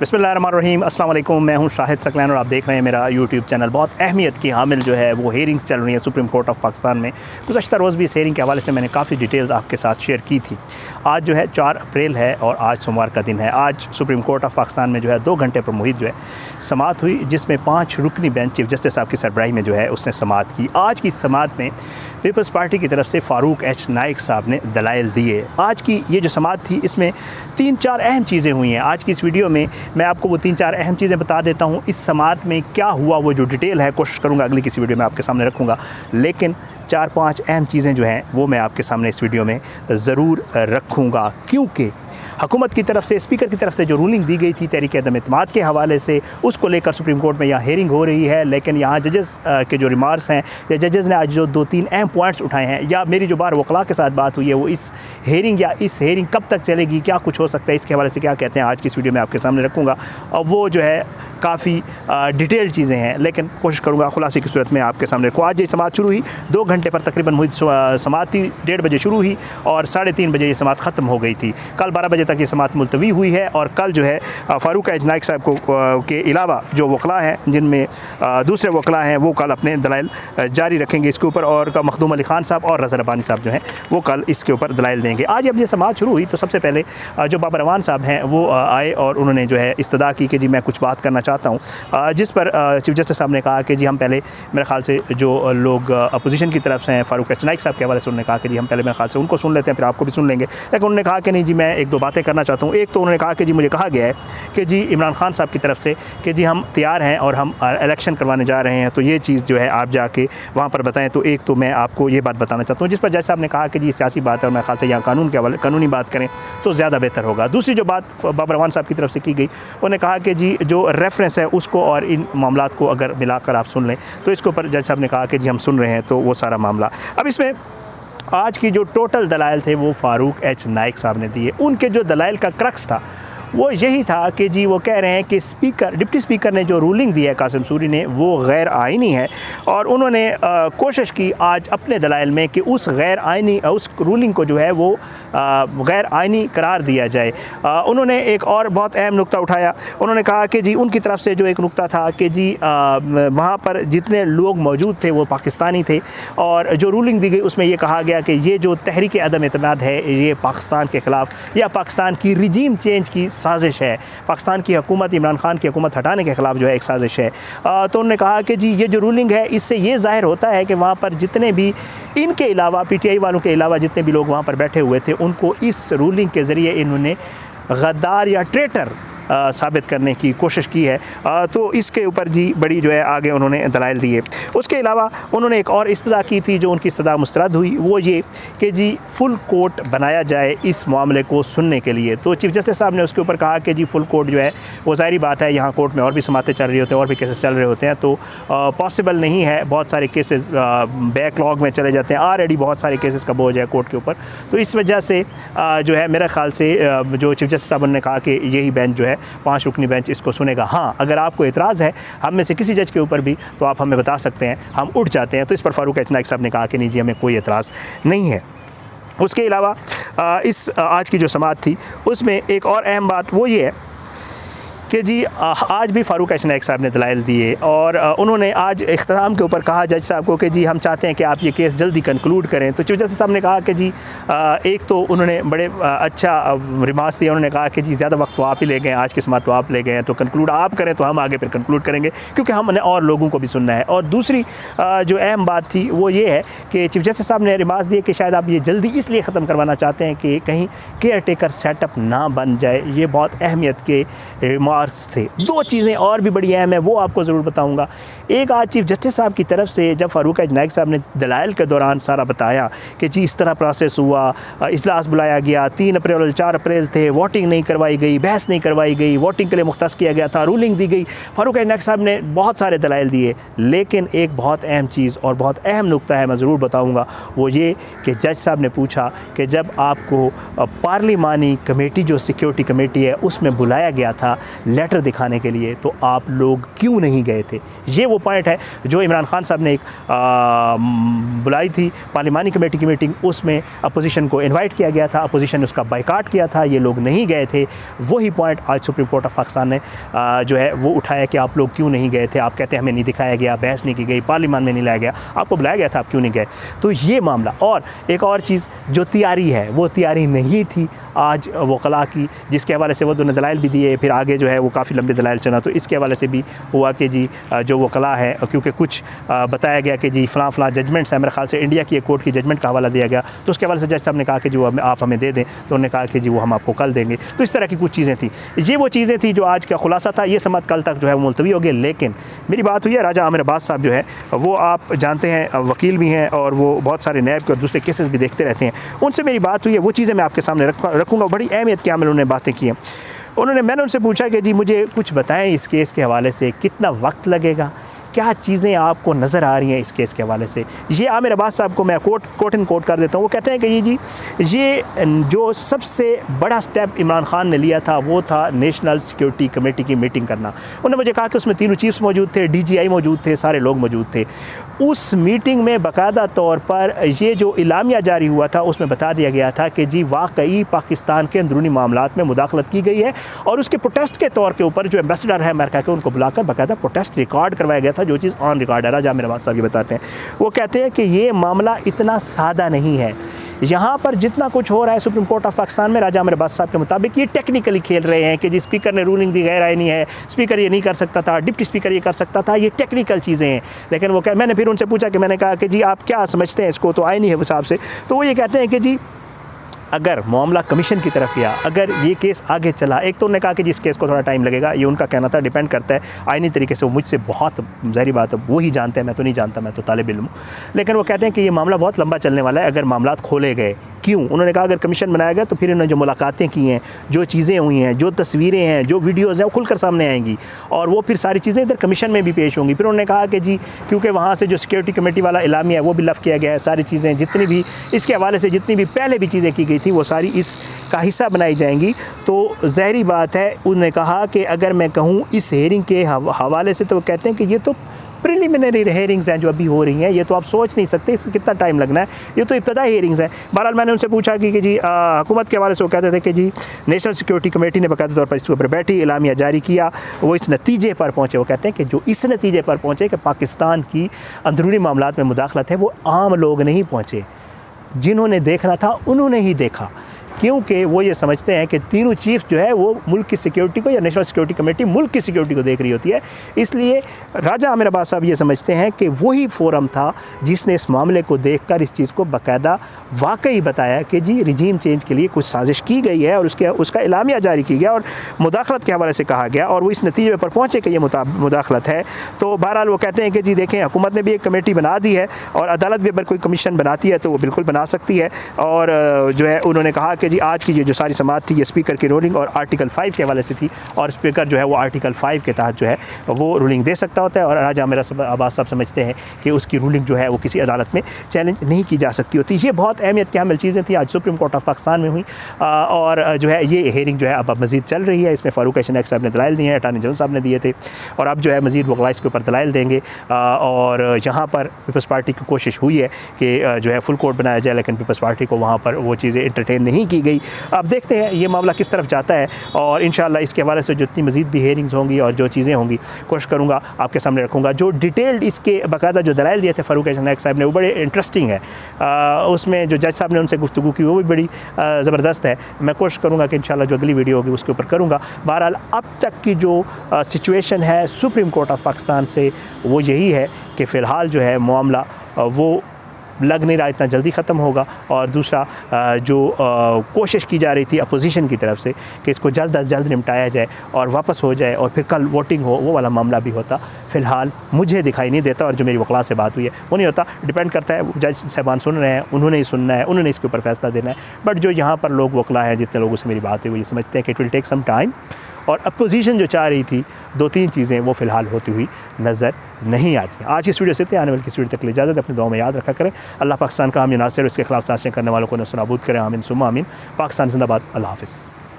बिस्मिल्लाहिर्रहमानिर्रहीम, अस्सलाम वालेकुम। मैं हूं शाहिद सकलैन और आप देख रहे हैं मेरा यूट्यूब चैनल। बहुत अहमियत की हामिल जो है वो हेयरिंग्स चल रही है सुप्रीम कोर्ट ऑफ पाकिस्तान में। गुज़श्ता रोज़ भी इस हेयरिंग के हवाले से मैंने काफ़ी डिटेल्स आपके साथ शेयर की थी। आज जो है 4 अप्रैल है और आज सोमवार का दिन है। आज सुप्रीम कोर्ट ऑफ पाकिस्तान में जो है 2 घंटे पर मुहित जो है समाअत हुई, जिसमें 5 रुकनी बेंच चीफ जस्टिस साहब की सरबराही में जो है उसने समाअत की। आज की समाअत में पीपल्स पार्टी की तरफ से फ़ारूक एच नाइक साहब ने दलाइल दिए। आज की ये जो समाअत थी इसमें 3-4 अहम चीज़ें हुई हैं। आज की इस वीडियो में मैं आपको वो 3-4 अहम चीज़ें बता देता हूँ। इस समाअत में क्या हुआ वो जो डिटेल है कोशिश करूँगा अगली किसी वीडियो में आपके सामने रखूँगा, लेकिन 4-5 अहम चीज़ें जो हैं वो मैं आपके सामने इस वीडियो में ज़रूर रखूँगा, क्योंकि हुकूमत की तरफ से, स्पीकर की तरफ से जो रूलिंग दी गई थी तहरीक अदम एतमाद के हवाले से, उसको लेकर सुप्रीम कोर्ट में यहाँ हेयरिंग हो रही है। लेकिन यहाँ जजेस के जो रिमार्क्स हैं या जजेस ने आज जो 2-3 अहम पॉइंट्स उठाए हैं, या मेरी जो बार वकला के साथ बात हुई है, वो इस हेयरिंग कब तक चलेगी, क्या कुछ हो सकता है, इसके हवाले से क्या कहते हैं, आज की इस वीडियो में आपके सामने रखूँगा। और वो जो है काफ़ी डिटेल चीज़ें हैं, लेकिन कोशिश करूँगा खुलासे की सूरत में आपके सामने रखूँ। आज ये समाअत शुरू हुई 2 घंटे पर तकरीबन हुई समाअत थी। 1:30 बजे शुरू हुई और 3:30 बजे ये समाअत ख़त्म हो गई थी। कल 12 बजे तक ये समाअत मुलतवी हुई है और कल जो है फ़ारूक एच नाइक साहब को के अलावा जो वकला हैं, जिनमें दूसरे वकला हैं, वो कल अपने दलाइल जारी रखेंगे इसके ऊपर, और मखदूम अली ख़ान साहब और रज़ा रब्बानी साहब जो हैं वो कल इसके ऊपर दलाइल देंगे। आज जब ये समाअत शुरू हुई तो सबसे पहले जो बाबर अवान साहब हैं वो आए और उन्होंने जो है इस्तदा की कि जी मैं कुछ बात करना चाहता हूँ, जिस पर चीफ जस्टिस साहब ने कहा कि जी हम पहले, मेरे ख़्याल से जो लोग अपोजिशन की तरफ से हैं फ़ारूक एच नाइक साहब के हवाले से, उन्होंने कहा कि जी हम पहले मेरे ख़्याल से उनको सुन लेते हैं, फिर आपको भी सुन लेंगे। लेकिन उन्होंने कहा कि नहीं जी मैं 1-2 बातें करना चाहता हूँ। एक तो उन्होंने कहा कि जी मुझे कहा गया है कि जी इमरान खान साहब की तरफ से कि जी हम तैयार हैं और हम इलेक्शन करवाने जा रहे हैं, तो ये चीज़ जो है आप जाके वहाँ पर बताएं। तो एक तो मैं आपको ये बात बताना चाहता हूँ, जिस पर जज साहब ने कहा कि जी सियासी बात है और मेरे ख्याल से यहाँ कानूनी बात करें तो ज़्यादा बेहतर होगा। दूसरी जो बात बाबर अवान साहब की तरफ से की गई, उन्होंने कहा कि जी जो रेफरेंस है उसको और इन मामलात को अगर मिलाकर आप सुन लें तो इसके ऊपर जज साहब ने कहा कि जी हम सुन रहे हैं, तो वो सारा मामला। अब इसमें आज की जो टोटल दलाइल थे वो फ़ारूक एच नाइक साहब ने दिए। उनके जो दलाइल का क्रक्स था वो यही था कि जी वो कह रहे हैं कि डिप्टी स्पीकर ने जो रूलिंग दी है कासिम सूरी ने, वो गैर आइनी है, और उन्होंने कोशिश की आज अपने दलाइल में कि उस रूलिंग को जो है वो गैर आइनी करार दिया जाए। उन्होंने एक और बहुत अहम नुक्ता उठाया। उन्होंने कहा कि जी उनकी तरफ से जो एक नुक्ता था कि जी वहाँ पर जितने लोग मौजूद थे वो पाकिस्तानी थे, और जो रूलिंग दी गई उसमें ये कहा गया कि ये जो तहरीक अदम एतमाद है ये पाकिस्तान के ख़िलाफ़ या पाकिस्तान की रिजीम चेंज की साजिश है, पाकिस्तान की हुकूमत, इमरान खान की हुकूमत हटाने के ख़िलाफ़ जो है एक साजिश है। तो उन्होंने कहा कि जी ये जो रूलिंग है इससे ये ज़ाहिर होता है कि वहाँ पर जितने भी इनके अलावा, PTI वालों के अलावा जितने भी लोग वहाँ पर बैठे हुए थे, उनको इस रूलिंग के ज़रिए इन्होंने गद्दार या ट्रेटर साबित करने की कोशिश की है। तो इसके ऊपर जी बड़ी जो है आगे उन्होंने दलाइल दिए। उसके अलावा उन्होंने एक और इस्तदा की थी, जो उनकी इस्तदा मुस्तरद हुई, वो ये कि जी फुल कोर्ट बनाया जाए इस मामले को सुनने के लिए। तो चीफ जस्टिस साहब ने उसके ऊपर कहा कि जी फुल कोर्ट जो है वो ज़ाहिरी बात है, यहाँ कोर्ट में और भी समातें चल रही होती हैं और भी केसेस चल रहे होते हैं, तो पॉसिबल नहीं है। बहुत सारे केसेस बैकलॉग में चले जाते हैं, ऑलरेडी बहुत सारे केसेस का बोझ है कोर्ट के ऊपर। तो इस वजह से जो है मेरे ख़्याल से जो चीफ जस्टिस साहब ने कहा कि यही बेंच जो है 5 रुकनी बेंच इसको सुनेगा। हाँ, अगर आपको एतराज़ है हम में से किसी जज के ऊपर भी तो आप हमें बता सकते हैं, हम उठ जाते हैं। तो इस पर फ़ारूक एच नाइक साहब ने कहा कि नहीं जी हमें कोई एतराज़ नहीं है। उसके अलावा इस आज की जो समाअत थी उसमें एक और अहम बात वो ये है कि जी आज भी फ़ारूक एच नाइक साहब ने दलाइल दिए, और उन्होंने आज इख्तिताम के ऊपर कहा जज साहब को कि जी हम चाहते हैं कि आप ये केस जल्दी कंक्लूड करें। तो चीफ जस्टिस साहब ने कहा कि जी एक तो उन्होंने बड़े अच्छा रिमार्क्स दिया। उन्होंने कहा कि जी ज़्यादा वक्त तो आप ही ले गए, आज की समाअत तो आप ले गए हैं, तो कंक्लूड आप करें तो हम आगे फिर कंक्लूड करेंगे, क्योंकि हमने और लोगों को भी सुनना है। और दूसरी जो अहम बात थी वो ये है कि चीफ जस्टिस साहब ने रिमार्क्स दिए कि शायद आप ये जल्दी इसलिए ख़त्म करवाना चाहते हैं कि कहीं केयर टेकर सेटअप ना बन जाए। ये बहुत अहमियत के रिमार्क्स थे। 2 चीज़ें और भी बड़ी अहम है, वो आपको ज़रूर बताऊंगा। एक, आज चीफ जस्टिस साहब की तरफ से जब फ़ारूक एच नाइक साहब ने दलाइल के दौरान सारा बताया कि जी इस तरह प्रोसेस हुआ, इजलास बुलाया गया, 3 अप्रैल और 4 अप्रैल थे, वोटिंग नहीं करवाई गई, बहस नहीं करवाई गई, वोटिंग के लिए मुख्तस किया गया था, रूलिंग दी गई। फ़ारूक एच नाइक साहब ने बहुत सारे दलाइल दिए, लेकिन एक बहुत अहम चीज़ और बहुत अहम नुक्ता है, मैं ज़रूर बताऊँगा, वो ये कि जज साहब ने पूछा कि जब आपको पार्लिमानी कमेटी जो सिक्योरिटी कमेटी है उसमें बुलाया गया था, लेटर दिखाने के लिए, तो आप लोग क्यों नहीं गए थे? ये वो पॉइंट है जो इमरान खान साहब ने एक बुलाई थी पार्लिमानी कमेटी की मीटिंग, उसमें अपोजिशन को इनवाइट किया गया था, अपोजिशन ने उसका बाइकाट किया था, ये लोग नहीं गए थे। वही पॉइंट आज सुप्रीम कोर्ट ऑफ पाकिस्तान ने जो है वो उठाया कि आप लोग क्यों नहीं गए थे। आप कहते हैं हमें नहीं दिखाया गया, बहस नहीं की गई, पार्लियामान में नहीं लाया गया, आपको बुलाया गया था, आप क्यों नहीं गए? तो ये मामला। और एक और चीज़ जो तैयारी है वो तैयारी नहीं थी आज वकला की, जिसके हवाले से वो दोनों दलाइल भी दिए, फिर आगे जो है वो काफ़ी लंबे दलाइल चला, तो इसके हवाले से भी हुआ कि जी जो वकला है, क्योंकि कुछ बताया गया कि जी फ़लाँ जजमेंट्स है, मेरे ख्याल से इंडिया की एक कोर्ट की जजमेंट का हवाला दिया गया, तो उसके हवाले से जज साहब ने कहा कि जो आप हमें दे दें, तो उन्होंने कहा कि जी वो हम आपको कल देंगे। तो इस तरह की कुछ चीज़ें थी। ये वो चीज़ें थी जो आज का खुलासा था। ये समात कल तक जो है वो मुलतवी हो गई। लेकिन मेरी बात हुई है राजा आमिर अब्बास साहब जो है वो आप जानते हैं वकील भी हैं और वो बहुत सारे नैब के और दूसरे केसेस भी देखते रहते हैं। उनसे मेरी बात हुई है, वो चीज़ें मैं आपके सामने रखूँगा। बड़ी अहमियत के आमिल उन्होंने बातें की हैं। मैंने उनसे पूछा कि जी मुझे कुछ बताएं इस केस के हवाले से, कितना वक्त लगेगा, क्या चीज़ें आपको नज़र आ रही हैं इस केस के हवाले से। ये आमिर अब्बास साहब को मैं कोट इन कोट कर देता हूँ। वो कहते हैं कि ये जो सबसे बड़ा स्टेप इमरान खान ने लिया था वो था नेशनल सिक्योरिटी कमेटी की मीटिंग करना। उन्होंने मुझे कहा कि उसमें तीनों चीफ्स मौजूद थे, DGI मौजूद थे, सारे लोग मौजूद थे। उस मीटिंग में बाकायदा तौर पर ये जो इलामिया जारी हुआ था उसमें बता दिया गया था कि जी वाकई पाकिस्तान के अंदरूनी मामलात में मुदाखलत की गई है, और उसके प्रोटेस्ट के तौर के ऊपर जो एम्बेसडर है अमेरिका के, उनको बुलाकर बाकायदा प्रोटेस्ट रिकॉर्ड करवाया गया था, जो चीज़ ऑन रिकॉर्ड है। राजा आमिर अब्बास साहब ये बताते हैं, वो कहते हैं कि ये मामला इतना सादा नहीं है। यहाँ पर जितना कुछ हो रहा है सुप्रीम कोर्ट ऑफ पाकिस्तान में, राजा आमिर अब्बास साहब के मुताबिक ये टेक्निकली खेल रहे हैं कि जी स्पीकर ने रूलिंग दी, गैर आईनी है, स्पीकर ये नहीं कर सकता था, डिप्टी स्पीकर ये कर सकता था, ये टेक्निकल चीज़ें हैं। लेकिन वो मैंने फिर उनसे पूछा कि मैंने कहा कि जी आप क्या समझते हैं इसको, तो आईनी है हिसाब से। तो वो ये कहते हैं कि जी अगर मामला कमीशन की तरफ गया, अगर ये केस आगे चला, एक तो उन्होंने कहा कि जिस केस को थोड़ा टाइम लगेगा, ये उनका कहना था, डिपेंड करता है आईनी तरीके से। वो मुझसे बहुत ज़ाहिर बात है वो ही जानते हैं, मैं तो नहीं जानता, मैं तो तालिब इल्म हूँ। लेकिन वो कहते हैं कि ये मामला बहुत लंबा चलने वाला है अगर मामलात खोले गए। क्यों? उन्होंने कहा अगर कमीशन बनाया गया तो फिर इन्होंने जो मुलाकातें की हैं, जो चीज़ें हुई हैं, जो तस्वीरें हैं, जो वीडियोज़ हैं, वो खुलकर सामने आएंगी और वो फिर सारी चीज़ें इधर कमीशन में भी पेश होंगी। फिर उन्होंने कहा कि जी क्योंकि वहाँ से जो सिक्योरिटी कमेटी वाला इलामिया है वो भी लफ किया गया है, सारी चीज़ें जितनी भी इसके हवाले से जितनी भी पहले भी चीज़ें की गई थी वो सारी इसका हिस्सा बनाई जाएंगी। तो ज़ाहिरी बात है, उन्होंने कहा कि अगर मैं कहूँ इस हेयरिंग के हवाले से, तो वो कहते हैं कि ये तो प्रिलिमिनरी हेयरिंग्स हैं जो अभी हो रही हैं, ये तो आप सोच नहीं सकते इससे कितना टाइम लगना है, ये तो इब्तदाई हेयरिंग्स हैं। बहरहाल मैंने उनसे पूछा कि जी हुकूमत के हवाले से वो कहते थे कि जी नेशनल सिक्योरिटी कमेटी ने बाकायदा तौर पर इसके ऊपर बैठी, इलामिया जारी किया, वो इस नतीजे पर पहुँचे। वो कहते हैं कि जो इस नतीजे पर पहुँचे कि पाकिस्तान की अंदरूनी मामलात में मुदाखलत है, वो आम लोग नहीं पहुँचे, जिन्होंने देखना था उन्होंने ही देखा। क्योंकि वो ये समझते हैं कि तीनों चीफ जो है वो मुल्क की सिक्योरिटी को, या नेशनल सिक्योरिटी कमेटी मुल्क की सिक्योरिटी को देख रही होती है। इसलिए राजा आमिर अब्बास साहब ये समझते हैं कि वही फोरम था जिसने इस मामले को देखकर इस चीज़ को बाकायदा वाकई बताया कि जी रिजीम चेंज के लिए कुछ साजिश की गई है और उसका इलामिया जारी किया गया और मुदाखलत के हवाले से कहा गया, और वो इस नतीजे पर पहुँचे कि ये मुदाखलत है। तो बहरहाल वो कहते हैं कि जी देखें, हुकूमत ने भी एक कमेटी बना दी है और अदालत भी अगर कोई कमीशन बनाती है तो वो बिल्कुल बना सकती है। और जो है उन्होंने कहा कि जी आज की जो सारी समात थी ये स्पीकर की रूलिंग और आर्टिकल 5 के हवाले से थी, और स्पीकर जो है वो आर्टिकल 5 के तहत जो है वो रूलिंग दे सकता होता है, और राजा आमिर अब्बास साहब समझते हैं कि उसकी रूलिंग जो है वो किसी अदालत में चैलेंज नहीं की जा सकती होती। ये बहुत अहमियत के हामिल चीज़ें थी, आज सुप्रीम कोर्ट ऑफ पाकिस्तान में हुई, और जो है ये हेयरिंग जो है अब मज़ीद चल रही है। इसमें फ़ारूक अहसन साहब ने दलाइल दिए हैं, अटार्नी जनरल साहब ने दिए थे, और अब जो है मज़ीद वकला इसके ऊपर दलाइल देंगे। और यहाँ पर पीपल्स पार्टी की कोशिश हुई है कि जो है फुल कोर्ट बनाया जाए, लेकिन पीपल्स पार्टी को वहाँ पर वो चीज़ें इंटरटेन नहीं की गई। अब देखते हैं ये मामला किस तरफ जाता है, और इंशाअल्लाह इसके हवाले से जितनी मज़ीद भी हेयरिंग्स होंगी और जो चीज़ें होंगी कोशिश करूँगा आपके सामने रखूँगा। जो डिटेल्ड इसके बाकायदा जो दलाइल दिए थे फ़ारूक अहसन साहब ने वो बड़े इंटरेस्टिंग है। उसमें जो जज साहब ने उनसे गुफ्तगू की वो भी बड़ी ज़बरदस्त है। मैं कोशिश करूँगा कि इंशाअल्लाह जो अगली वीडियो होगी उसके ऊपर करूँगा। बहरहाल अब तक की जो सिचुएशन है सुप्रीम कोर्ट ऑफ पाकिस्तान से वो यही है कि फ़िलहाल जो है मामला वो लग नहीं रहा इतना जल्दी ख़त्म होगा, और दूसरा जो कोशिश की जा रही थी अपोजिशन की तरफ से कि इसको जल्द अज जल्द निपटाया जाए और वापस हो जाए और फिर कल वोटिंग हो, वो वाला मामला भी होता फ़िलहाल मुझे दिखाई नहीं देता, और जो मेरी वकला से बात हुई है वो नहीं होता। डिपेंड करता है, जज साहबान सुन रहे हैं, उन्होंने ही सुनना है, उन्होंने इसके ऊपर फैसला देना है। बट जो यहाँ पर लोग वकला हैं, जितने लोगों से मेरी बात हुई, वो ये समझते हैं कि it will take some time, और अपोजिशन जो चाह रही थी 2-3 चीज़ें वो फ़िलहाल होती हुई नज़र नहीं आती। आज इस वीडियो से आने वाली किस वीडियो तक ले इजाज़त, अपने दुआ में याद रखा करें। अल्लाह पाकिस्तान का हामी नासिर, इसके खिलाफ साजिशें करने वालों को नस्ल नाबूद करें। आमीन सुम्मा आमीन। पाकिस्तान जिंदाबाद। अल्लाह हाफ़िज़।